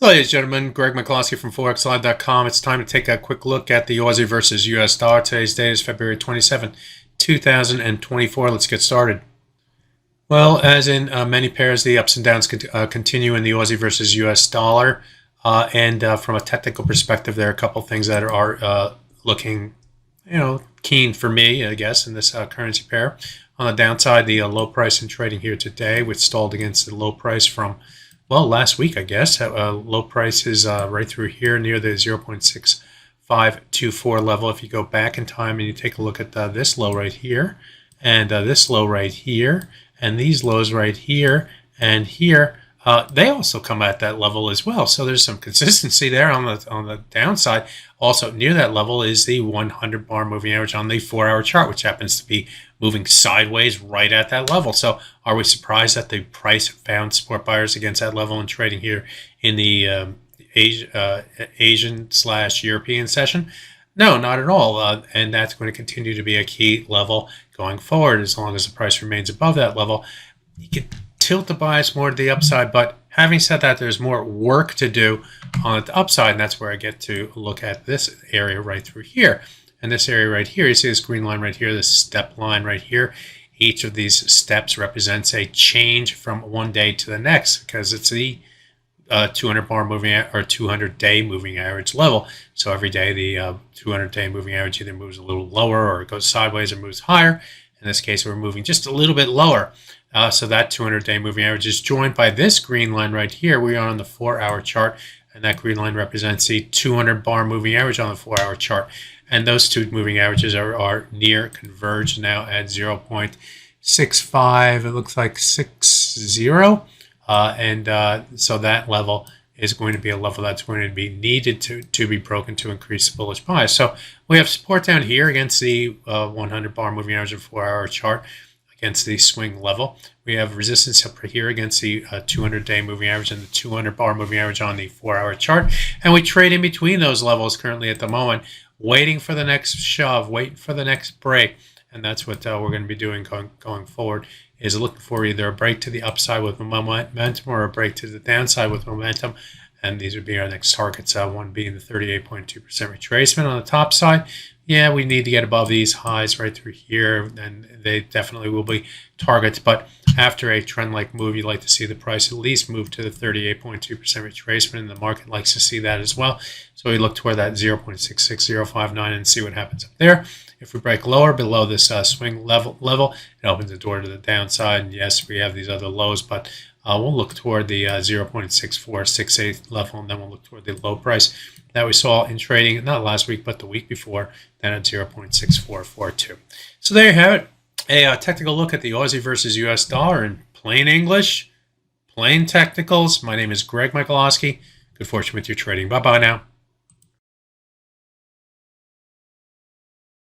Ladies and gentlemen, Greg McCloskey from ForexLive.com. It's time to take a quick look at the Aussie versus US dollar. Today's date is February 27, 2024. Let's get started. Well, as in many pairs, the ups and downs continue in the Aussie versus US dollar. From a technical perspective, there are a couple things that are looking, keen for me, I guess, in this currency pair. On the downside, the low price in trading here today, which stalled against the low price from last week, I guess. Low price is right through here near the 0.6524 level. If you go back in time and you take a look at this low right here, and this low right here, and these lows right here and here, they also come at that level as well. So there's some consistency there on the downside. Also near that level is the 100 bar moving average on the 4-hour chart, which happens to be moving sideways right at that level. So are we surprised that the price found support buyers against that level and trading here in the Asian/European session? No, not at all. And that's going to continue to be a key level going forward as long as the price remains above that level. You can tilt the bias more to the upside, but having said that, there's more work to do on the upside, and that's where I get to look at this area right through here. And this area right here, you see this green line right here, this step line right here. Each of these steps represents a change from one day to the next because it's the 200 bar moving or 200-day moving average level. So every day the 200-day moving average either moves a little lower or it goes sideways or moves higher. In this case, we're moving just a little bit lower. So that 200-day moving average is joined by this green line right here. We are on the 4-hour chart, and that green line represents the 200 bar moving average on the 4-hour chart. And those two moving averages are near converged now at 0.65. It looks like 60. So that level is going to be a level that's going to be needed to be broken to increase the bullish bias. So we have support down here against the 100 bar moving average of 4-hour chart against the swing level. We have resistance up here against the 200-day moving average and the 200 bar moving average on the 4-hour chart. And we trade in between those levels currently at the moment, waiting for the next shove, waiting for the next break. And that's what we're going to be doing going forward, is looking for either a break to the upside with momentum or a break to the downside with momentum. And these would be our next targets, one being the 38.2% retracement on the top side. Yeah, we need to get above these highs right through here, and they definitely will be targets. But after a trend-like move, you'd like to see the price at least move to the 38.2% retracement, and the market likes to see that as well. So we look toward that 0.66059 and see what happens up there. If we break lower below this swing level, it opens the door to the downside. And yes, we have these other lows, but we'll look toward the 0.6468 level, and then we'll look toward the low price that we saw in trading, not last week, but the week before, then at 0.6442. So there you have it. A technical look at the Aussie versus US dollar in plain English, plain technicals. My name is Greg McCloskey. Good fortune with your trading. Bye-bye now.